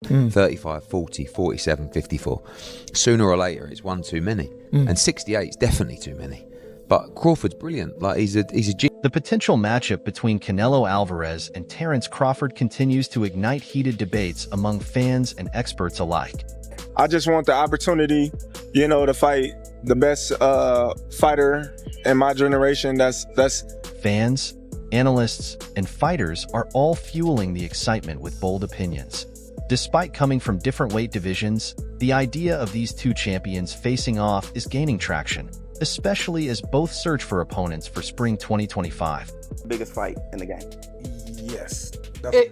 35, 40, 47, 54. Sooner or later, it's one too many. And 68 is definitely too many. But Crawford's brilliant. Like he's a The potential matchup between Canelo Alvarez and Terence Crawford continues to ignite heated debates among fans and experts alike. I just want the opportunity, to fight the best fighter in my generation. That's Fans, analysts, and fighters are all fueling the excitement with bold opinions. Despite coming from different weight divisions, the idea of these two champions facing off is gaining traction, especially as both search for opponents for spring 2025. Biggest fight in the game. yes.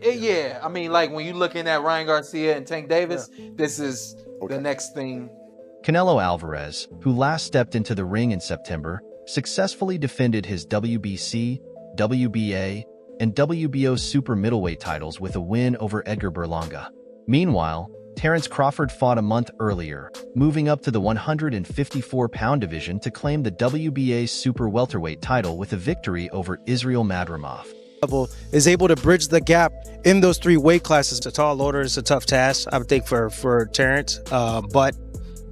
Yeah, I mean, like when you're looking at Ryan Garcia and Tank Davis, this is the next thing. Canelo Alvarez, who last stepped into the ring in September, successfully defended his WBC, WBA, and WBO super middleweight titles with a win over Edgar Berlanga. Meanwhile, Terence Crawford fought a month earlier, moving up to the 154-pound division to claim the WBA super welterweight title with a victory over Israel Madrimov. Is able to bridge the gap in those three weight classes. It's a tall order. It's a tough task, I would think, for Terence. But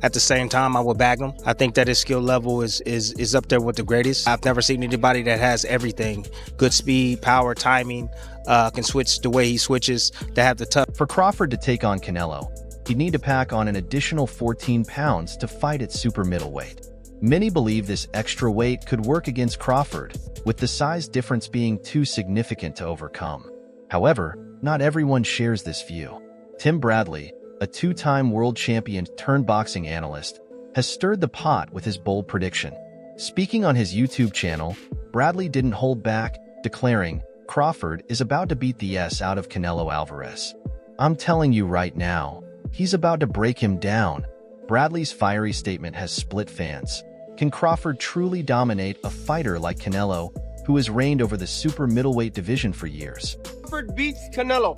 at the same time, I would back him. I think that his skill level is up there with the greatest. I've never seen anybody that has everything: good speed, power, timing, can switch the way he switches, to have the tough. For Crawford to take on Canelo, he'd need to pack on an additional 14 pounds to fight at super middleweight. Many believe this extra weight could work against Crawford, with the size difference being too significant to overcome. However, not everyone shares this view. Tim Bradley, a two-time world champion turned boxing analyst, has stirred the pot with his bold prediction. Speaking on his YouTube channel, Bradley didn't hold back, declaring, "Crawford is about to beat the S out of Canelo Alvarez. I'm telling you right now, he's about to break him down." Bradley's fiery statement has split fans. Can Crawford truly dominate a fighter like Canelo, who has reigned over the super middleweight division for years? Crawford beats Canelo.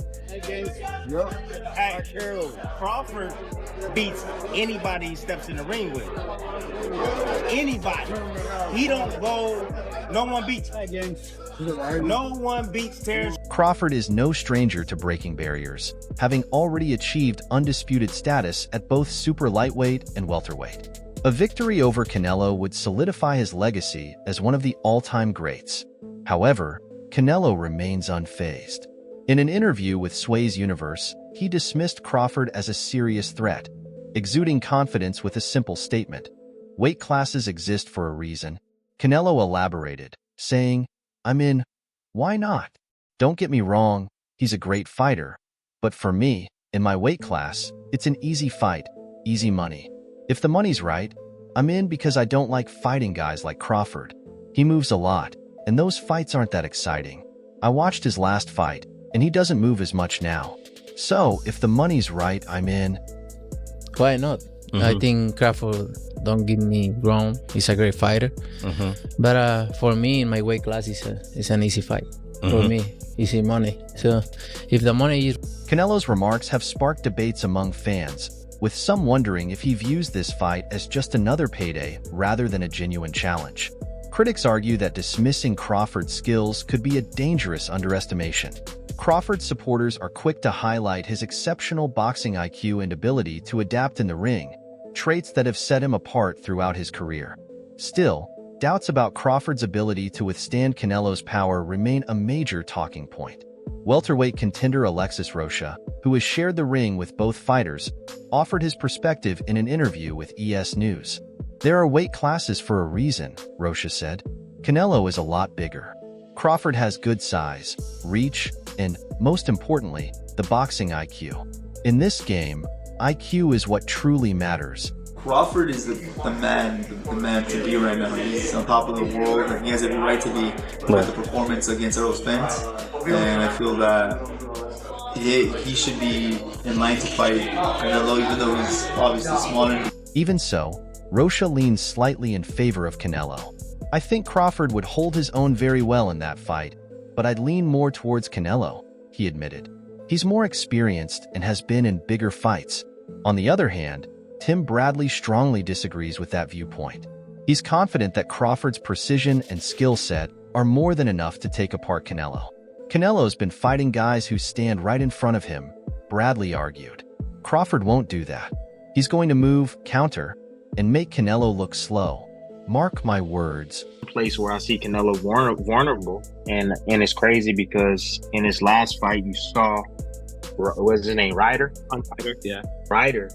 Crawford beats anybody he steps in the ring with. Anybody. He don't go. No one beats. No one beats Terence. Crawford is no stranger to breaking barriers, having already achieved undisputed status at both super lightweight and welterweight. A victory over Canelo would solidify his legacy as one of the all-time greats. However, Canelo remains unfazed. In an interview with Sway's Universe, he dismissed Crawford as a serious threat, exuding confidence with a simple statement: "Weight classes exist for a reason." Canelo elaborated, saying, "I'm in. Why not? Don't get me wrong, he's a great fighter. But for me, in my weight class, it's an easy fight, easy money. If the money's right, I'm in because I don't like fighting guys like Crawford. He moves a lot, and those fights aren't that exciting. I watched his last fight, and he doesn't move as much now. So, if the money's right, I'm in." Why not? I think Crawford, don't get me wrong, he's a great fighter. But for me, in my weight class, it's an easy fight. For me, easy money. So, if the money is... Canelo's remarks have sparked debates among fans, with some wondering if he views this fight as just another payday rather than a genuine challenge. Critics argue that dismissing Crawford's skills could be a dangerous underestimation. Crawford's supporters are quick to highlight his exceptional boxing IQ and ability to adapt in the ring, traits that have set him apart throughout his career. Still, doubts about Crawford's ability to withstand Canelo's power remain a major talking point. Welterweight contender Alexis Rocha, who has shared the ring with both fighters, offered his perspective in an interview with ES News. "There are weight classes for a reason," Rocha said. "Canelo is a lot bigger. Crawford has good size, reach, and, most importantly, the boxing IQ. In this game, IQ is what truly matters." Crawford is the man to be right now. He's on top of the world, and he has every right to be with the performance against Errol Spence. And I feel that he should be in line to fight Canelo, even though he's obviously smaller. Even so, Rocha leans slightly in favor of Canelo. "I think Crawford would hold his own very well in that fight, but I'd lean more towards Canelo," he admitted. He's more experienced and has been in bigger fights. On the other hand, Tim Bradley strongly disagrees with that viewpoint. He's confident that Crawford's precision and skill set are more than enough to take apart Canelo. "Canelo's been fighting guys who stand right in front of him," Bradley argued. Crawford won't do that. He's going to move, counter, and make Canelo look slow. Mark my words. Place where I see Canelo vulnerable, and it's crazy because in his last fight you saw, what's his name, Ryder? Yeah, Ryder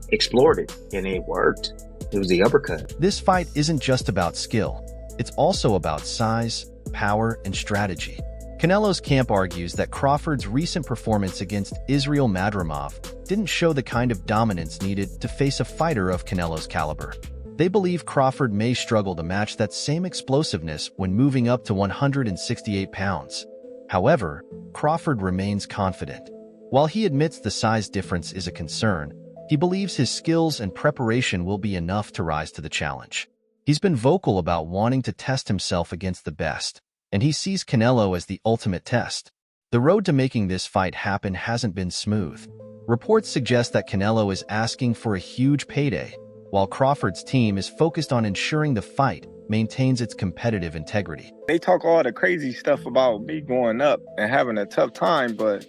explored it and it worked. It was the uppercut. This fight isn't just about skill. It's also about size, power, and strategy. Canelo's camp argues that Crawford's recent performance against Israel Madrimov didn't show the kind of dominance needed to face a fighter of Canelo's caliber. They believe Crawford may struggle to match that same explosiveness when moving up to 168 pounds. However, Crawford remains confident. While he admits the size difference is a concern, he believes his skills and preparation will be enough to rise to the challenge. He's been vocal about wanting to test himself against the best, and he sees Canelo as the ultimate test. The road to making this fight happen hasn't been smooth. Reports suggest that Canelo is asking for a huge payday, while Crawford's team is focused on ensuring the fight maintains its competitive integrity. They talk all the crazy stuff about me going up and having a tough time, but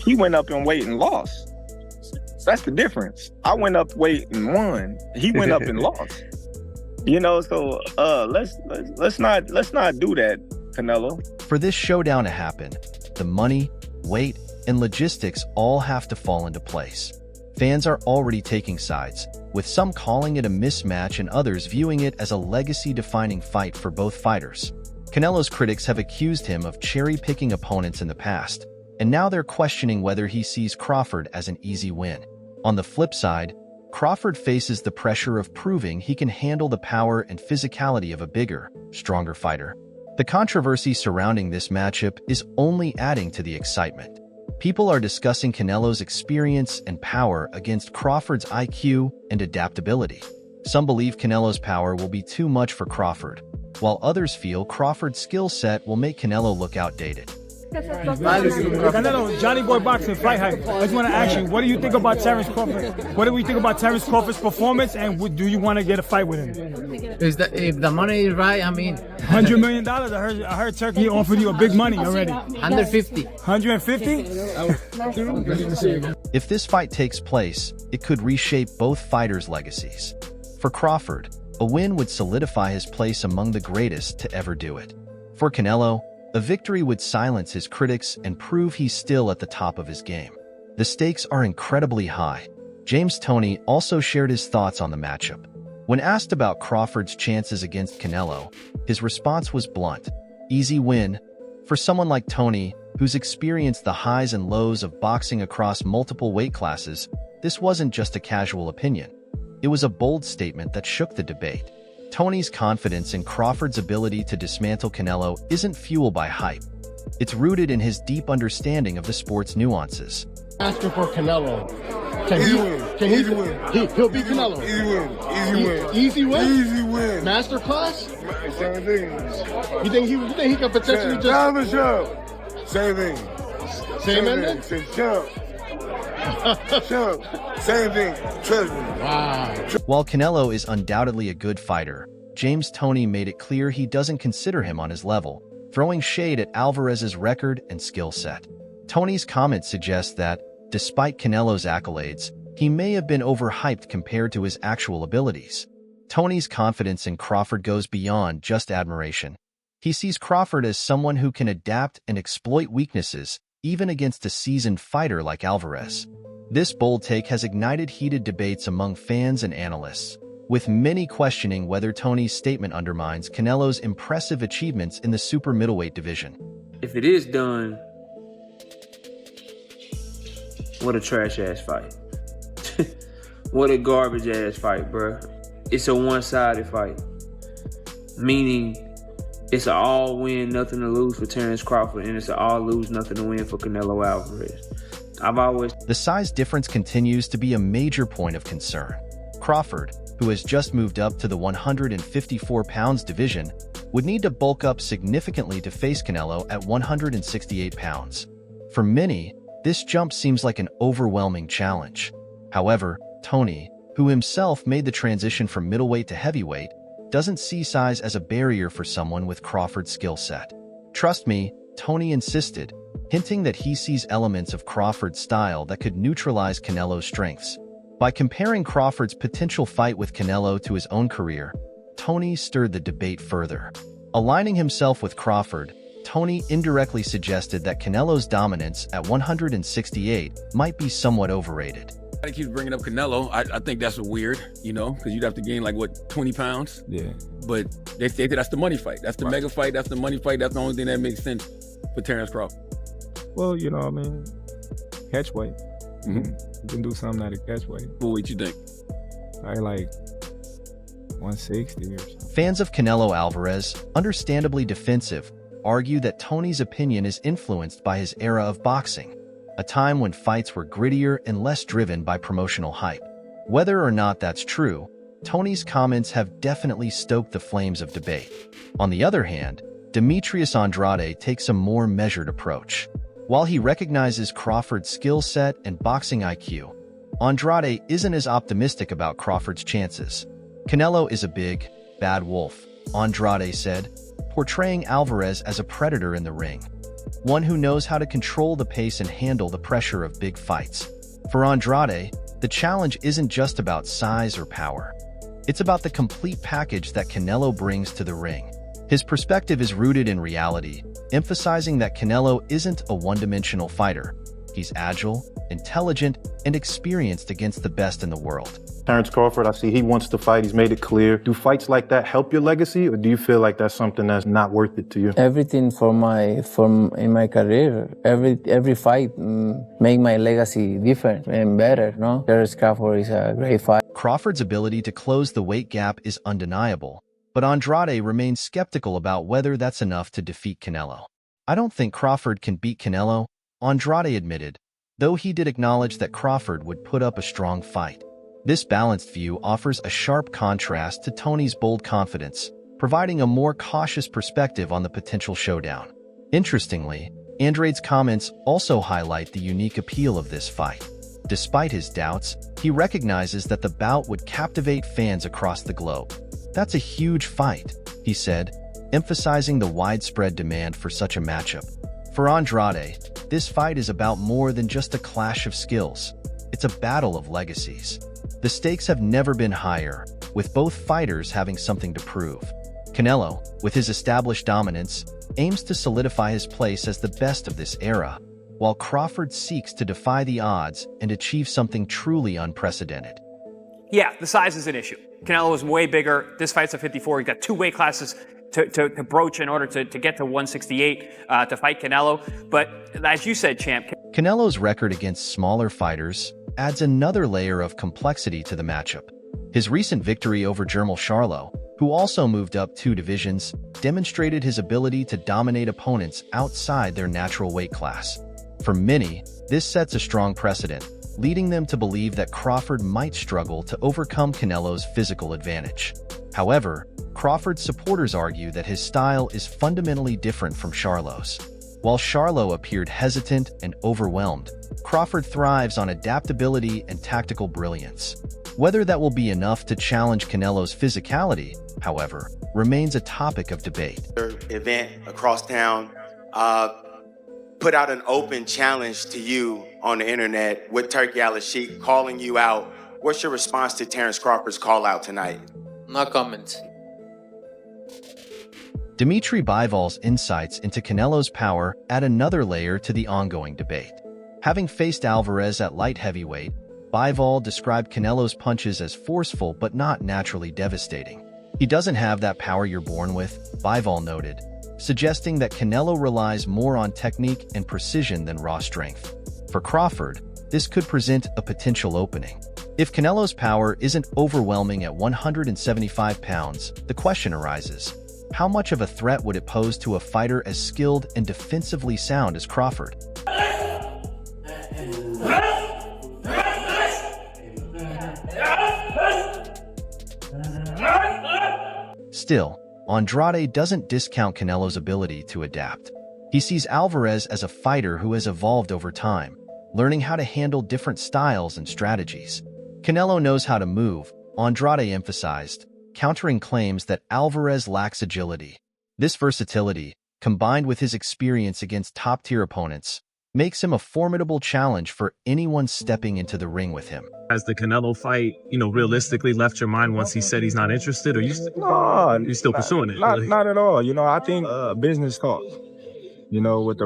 he went up in weight and lost. That's the difference. I went up weight and won. He went up and lost. You know, so let's not do that, Canelo. For this showdown to happen, the money, weight, and logistics all have to fall into place. Fans are already taking sides, with some calling it a mismatch and others viewing it as a legacy-defining fight for both fighters. Canelo's critics have accused him of cherry-picking opponents in the past, and now they're questioning whether he sees Crawford as an easy win. On the flip side, Crawford faces the pressure of proving he can handle the power and physicality of a bigger, stronger fighter. The controversy surrounding this matchup is only adding to the excitement. People are discussing Canelo's experience and power against Crawford's IQ and adaptability. Some believe Canelo's power will be too much for Crawford, while others feel Crawford's skill set will make Canelo look outdated. Canelo, Johnny Boy Boxing, Fight Hype. I just want to ask you, what do you think about Terence Crawford? What do we think about Terence Crawford's performance, and do you want to get a fight with him? If the money is right, I mean, $100 million. I heard Turkey offered you a big money already. 150. 150? If this fight takes place, it could reshape both fighters' legacies. For Crawford, a win would solidify his place among the greatest to ever do it. For Canelo, a victory would silence his critics and prove he's still at the top of his game. The stakes are incredibly high. James Toney also shared his thoughts on the matchup. When asked about Crawford's chances against Canelo, his response was blunt: easy win. For someone like Toney, who's experienced the highs and lows of boxing across multiple weight classes, this wasn't just a casual opinion. It was a bold statement that shook the debate. Toney's confidence in Crawford's ability to dismantle Canelo isn't fueled by hype. It's rooted in his deep understanding of the sport's nuances. Asking for Canelo. He'll beat Canelo. Easy win. Masterclass? Same thing. You think he could potentially just... Same thing. Same ending? Same thing. Trust me. Wow. While Canelo is undoubtedly a good fighter, James Toney made it clear he doesn't consider him on his level, throwing shade at Alvarez's record and skill set. Toney's comments suggest that, despite Canelo's accolades, he may have been overhyped compared to his actual abilities. Toney's confidence in Crawford goes beyond just admiration. He sees Crawford as someone who can adapt and exploit weaknesses, even against a seasoned fighter like Alvarez. This bold take has ignited heated debates among fans and analysts, with many questioning whether Toney's statement undermines Canelo's impressive achievements in the super middleweight division. If it is done, what a trash-ass fight. What a garbage-ass fight, bruh. It's a one-sided fight. Meaning, it's an all-win, nothing to lose for Terence Crawford, and it's an all-lose, nothing to win for Canelo Alvarez. The size difference continues to be a major point of concern. Crawford, who has just moved up to the 154 pounds division, would need to bulk up significantly to face Canelo at 168 pounds. For many, this jump seems like an overwhelming challenge. However, Toney, who himself made the transition from middleweight to heavyweight, doesn't see size as a barrier for someone with Crawford's skill set. Trust me, Toney insisted, hinting that he sees elements of Crawford's style that could neutralize Canelo's strengths. By comparing Crawford's potential fight with Canelo to his own career, Tony stirred the debate further. Aligning himself with Crawford, Tony indirectly suggested that Canelo's dominance at 168 might be somewhat overrated. I keep bringing up Canelo. I think that's weird, because you'd have to gain 20 pounds. Yeah. But they say that's the money fight. That's the mega fight. That's the money fight. That's the only thing that makes sense for Terence Crawford. Well, catch weight. You can do something at a catch weight. What weight you think? Probably 160 or something. Fans of Canelo Alvarez, understandably defensive, argue that Tony's opinion is influenced by his era of boxing, a time when fights were grittier and less driven by promotional hype. Whether or not that's true, Tony's comments have definitely stoked the flames of debate. On the other hand, Demetrius Andrade takes a more measured approach. While he recognizes Crawford's skill set and boxing IQ, Andrade isn't as optimistic about Crawford's chances. Canelo is a big, bad wolf, Andrade said, portraying Alvarez as a predator in the ring, one who knows how to control the pace and handle the pressure of big fights. For Andrade, the challenge isn't just about size or power. It's about the complete package that Canelo brings to the ring. His perspective is rooted in reality, emphasizing that Canelo isn't a one-dimensional fighter. He's agile, intelligent, and experienced against the best in the world. Terence Crawford, I see he wants to fight. He's made it clear. Do fights like that help your legacy, or do you feel like that's something that's not worth it to you? Everything in my career, every fight make my legacy different and better. No, Terence Crawford is a great fight. Crawford's ability to close the weight gap is undeniable, but Andrade remains skeptical about whether that's enough to defeat Canelo. "I don't think Crawford can beat Canelo," Andrade admitted, though he did acknowledge that Crawford would put up a strong fight. This balanced view offers a sharp contrast to Tony's bold confidence, providing a more cautious perspective on the potential showdown. Interestingly, Andrade's comments also highlight the unique appeal of this fight. Despite his doubts, he recognizes that the bout would captivate fans across the globe. "That's a huge fight," he said, emphasizing the widespread demand for such a matchup. For Andrade, this fight is about more than just a clash of skills. It's a battle of legacies. The stakes have never been higher, with both fighters having something to prove. Canelo, with his established dominance, aims to solidify his place as the best of this era, while Crawford seeks to defy the odds and achieve something truly unprecedented. Yeah, the size is an issue. Canelo is way bigger. This fight's at 54. He's got two weight classes to broach in order to get to 168 to fight Canelo. But as you said, champ, Canelo's record against smaller fighters adds another layer of complexity to the matchup. His recent victory over Jermall Charlo, who also moved up 2 divisions, demonstrated his ability to dominate opponents outside their natural weight class. For many, this sets a strong precedent, leading them to believe that Crawford might struggle to overcome Canelo's physical advantage. However, Crawford's supporters argue that his style is fundamentally different from Charlo's. While Charlo appeared hesitant and overwhelmed, Crawford thrives on adaptability and tactical brilliance. Whether that will be enough to challenge Canelo's physicality, however, remains a topic of debate. Event across town put out an open challenge to you on the internet with Turkey Al-Sheikh calling you out. What's your response to Terence Crawford's call out tonight? No comment. Dimitri Bivol's insights into Canelo's power add another layer to the ongoing debate. Having faced Alvarez at light heavyweight, Bivol described Canelo's punches as forceful but not naturally devastating. "He doesn't have that power you're born with," Bivol noted, suggesting that Canelo relies more on technique and precision than raw strength. For Crawford, this could present a potential opening. If Canelo's power isn't overwhelming at 175 pounds, the question arises: how much of a threat would it pose to a fighter as skilled and defensively sound as Crawford? Still, Andrade doesn't discount Canelo's ability to adapt. He sees Alvarez as a fighter who has evolved over time, learning how to handle different styles and strategies. Canelo knows how to move, Andrade emphasized, countering claims that Alvarez lacks agility. This versatility, combined with his experience against top-tier opponents, makes him a formidable challenge for anyone stepping into the ring with him. Has the Canelo fight, realistically left your mind once he said he's not interested, or you still pursuing it? Not at all. I think business talk.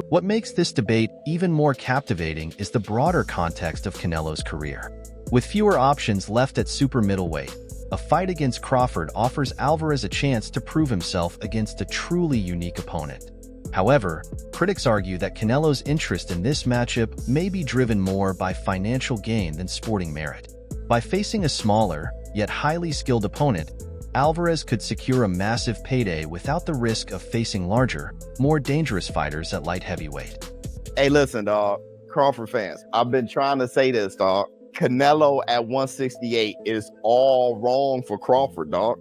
What makes this debate even more captivating is the broader context of Canelo's career. With fewer options left at super middleweight, a fight against Crawford offers Alvarez a chance to prove himself against a truly unique opponent. However, critics argue that Canelo's interest in this matchup may be driven more by financial gain than sporting merit. By facing a smaller, yet highly skilled opponent, Alvarez could secure a massive payday without the risk of facing larger, more dangerous fighters at light heavyweight. Hey, listen, dog. Crawford fans, I've been trying to say this, dog. Canelo at 168 is all wrong for Crawford, dog.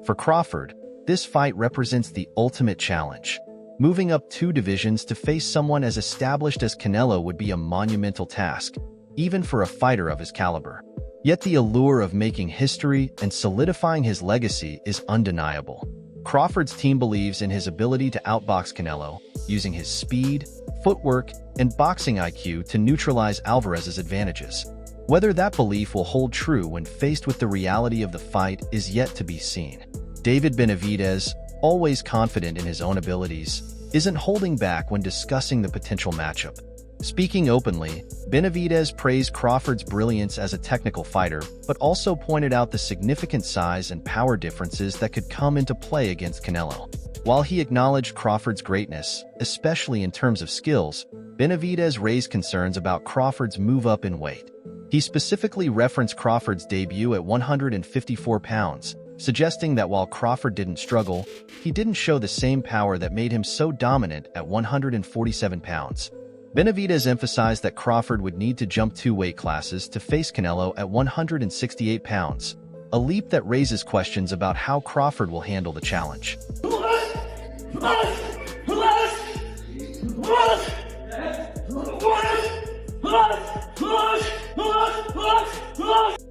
For Crawford, this fight represents the ultimate challenge. Moving up 2 divisions to face someone as established as Canelo would be a monumental task, even for a fighter of his caliber. Yet the allure of making history and solidifying his legacy is undeniable. Crawford's team believes in his ability to outbox Canelo, using his speed, footwork, and boxing IQ to neutralize Alvarez's advantages. Whether that belief will hold true when faced with the reality of the fight is yet to be seen. David Benavidez, always confident in his own abilities, isn't holding back when discussing the potential matchup. Speaking openly, Benavidez praised Crawford's brilliance as a technical fighter, but also pointed out the significant size and power differences that could come into play against Canelo. While he acknowledged Crawford's greatness, especially in terms of skills, Benavidez raised concerns about Crawford's move up in weight. He specifically referenced Crawford's debut at 154 pounds, suggesting that while Crawford didn't struggle, he didn't show the same power that made him so dominant at 147 pounds. Benavidez emphasized that Crawford would need to jump 2 weight classes to face Canelo at 168 pounds, a leap that raises questions about how Crawford will handle the challenge.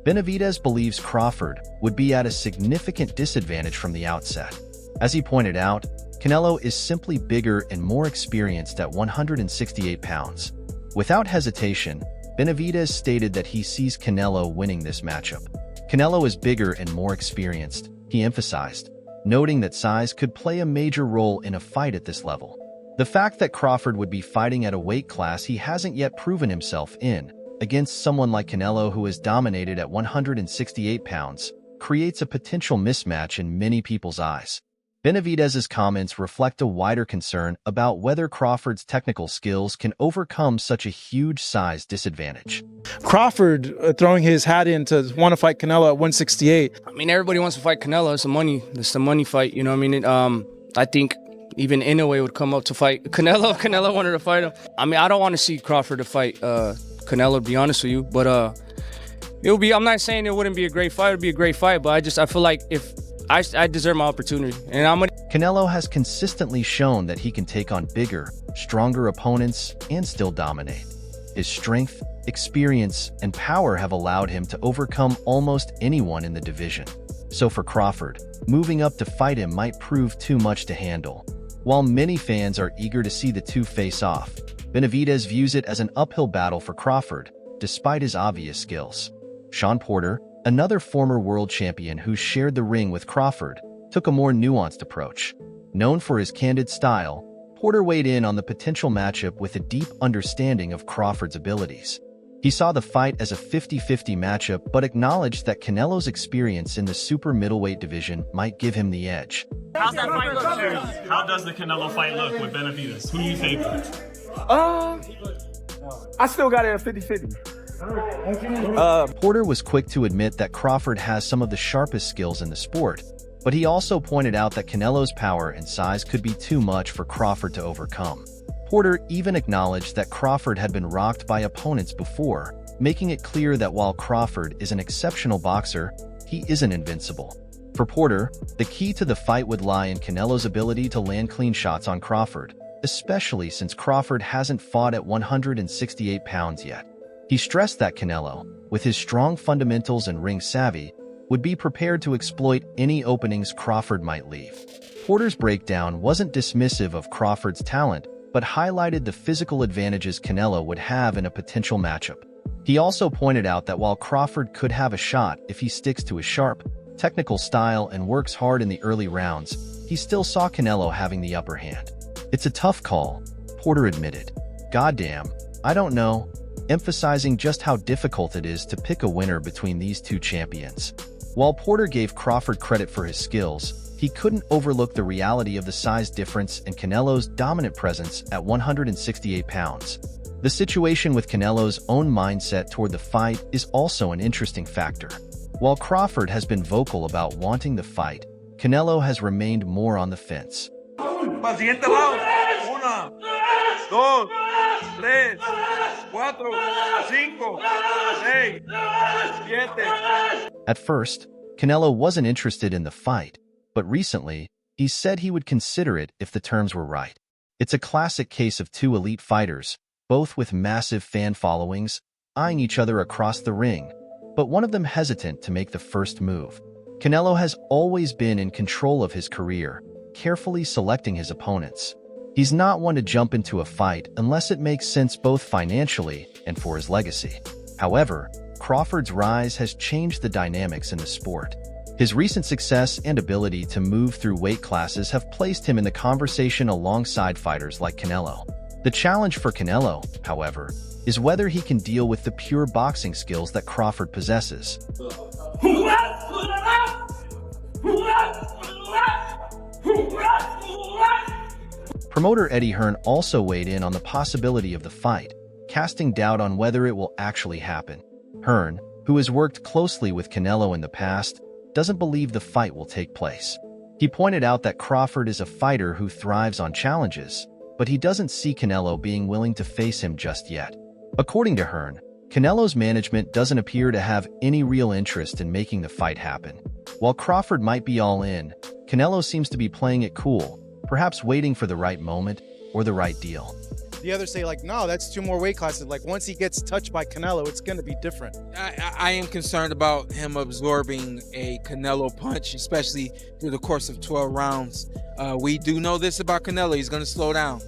Benavidez believes Crawford would be at a significant disadvantage from the outset. As he pointed out, Canelo is simply bigger and more experienced at 168 pounds. Without hesitation, Benavidez stated that he sees Canelo winning this matchup. Canelo is bigger and more experienced, he emphasized, noting that size could play a major role in a fight at this level. The fact that Crawford would be fighting at a weight class he hasn't yet proven himself in, against someone like Canelo who has dominated at 168 pounds, creates a potential mismatch in many people's eyes. Benavidez's comments reflect a wider concern about whether Crawford's technical skills can overcome such a huge size disadvantage. Crawford throwing his hat in to want to fight Canelo at 168. I mean, everybody wants to fight Canelo. It's the money fight, you know what I mean? I think even Inoue would come up to fight Canelo. Canelo wanted to fight him. I mean, I don't want to see Crawford to fight Canelo, to be honest with you, but it would be. I'm not saying it wouldn't be a great fight. It'd be a great fight, but I feel like if I deserve my opportunity, and Canelo has consistently shown that he can take on bigger, stronger opponents and still dominate. His strength, experience, and power have allowed him to overcome almost anyone in the division. So for Crawford, moving up to fight him might prove too much to handle. While many fans are eager to see the two face off, Benavidez views it as an uphill battle for Crawford, despite his obvious skills. Shawn Porter, another former world champion who shared the ring with Crawford, took a more nuanced approach. Known for his candid style, Porter weighed in on the potential matchup with a deep understanding of Crawford's abilities. He saw the fight as a 50-50 matchup but acknowledged that Canelo's experience in the super middleweight division might give him the edge. How's that fight look, Terrence? How does the Canelo fight look with Benavidez? Who do you favor? I still got it at 50-50. Porter was quick to admit that Crawford has some of the sharpest skills in the sport, but he also pointed out that Canelo's power and size could be too much for Crawford to overcome. Porter even acknowledged that Crawford had been rocked by opponents before, making it clear that while Crawford is an exceptional boxer, he isn't invincible. For Porter, the key to the fight would lie in Canelo's ability to land clean shots on Crawford, especially since Crawford hasn't fought at 168 pounds yet. He stressed that Canelo, with his strong fundamentals and ring savvy, would be prepared to exploit any openings Crawford might leave. Porter's breakdown wasn't dismissive of Crawford's talent, but highlighted the physical advantages Canelo would have in a potential matchup. He also pointed out that while Crawford could have a shot if he sticks to his sharp, technical style and works hard in the early rounds, he still saw Canelo having the upper hand. "It's a tough call," Porter admitted. "Goddamn, I don't know," emphasizing just how difficult it is to pick a winner between these two champions. While Porter gave Crawford credit for his skills, he couldn't overlook the reality of the size difference and Canelo's dominant presence at 168 pounds. The situation with Canelo's own mindset toward the fight is also an interesting factor. While Crawford has been vocal about wanting the fight, Canelo has remained more on the fence. At first, Canelo wasn't interested in the fight, but recently, he said he would consider it if the terms were right. It's a classic case of two elite fighters, both with massive fan followings, eyeing each other across the ring, but one of them hesitant to make the first move. Canelo has always been in control of his career, carefully selecting his opponents. He's not one to jump into a fight unless it makes sense both financially and for his legacy. However, Crawford's rise has changed the dynamics in the sport. His recent success and ability to move through weight classes have placed him in the conversation alongside fighters like Canelo. The challenge for Canelo, however, is whether he can deal with the pure boxing skills that Crawford possesses. Promoter Eddie Hearn also weighed in on the possibility of the fight, casting doubt on whether it will actually happen. Hearn, who has worked closely with Canelo in the past, doesn't believe the fight will take place. He pointed out that Crawford is a fighter who thrives on challenges, but he doesn't see Canelo being willing to face him just yet. According to Hearn, Canelo's management doesn't appear to have any real interest in making the fight happen. While Crawford might be all in, Canelo seems to be playing it cool, perhaps waiting for the right moment or the right deal. The others say, like, no, that's 2 more weight classes. Like, once he gets touched by Canelo, it's going to be different. I am concerned about him absorbing a Canelo punch, especially through the course of 12 rounds. We do know this about Canelo. He's going to slow down,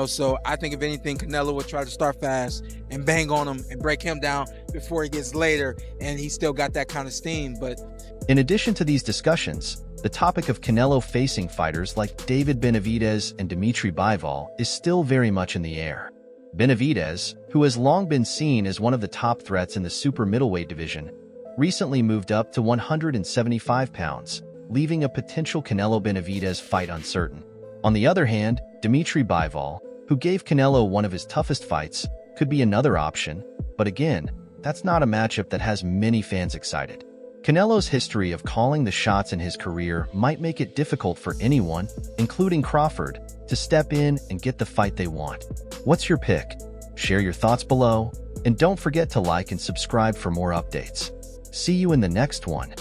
so I think if anything, Canelo will try to start fast and bang on him and break him down before he gets later, and he's still got that kind of steam. But in addition to these discussions, the topic of Canelo facing fighters like David Benavidez and Dimitri Bivol is still very much in the air. Benavidez, who has long been seen as one of the top threats in the super middleweight division, recently moved up to 175 pounds, leaving a potential Canelo-Benavidez fight uncertain. On the other hand, Dimitri Bivol, who gave Canelo one of his toughest fights, could be another option, but again, that's not a matchup that has many fans excited. Canelo's history of calling the shots in his career might make it difficult for anyone, including Crawford, to step in and get the fight they want. What's your pick? Share your thoughts below, and don't forget to like and subscribe for more updates. See you in the next one.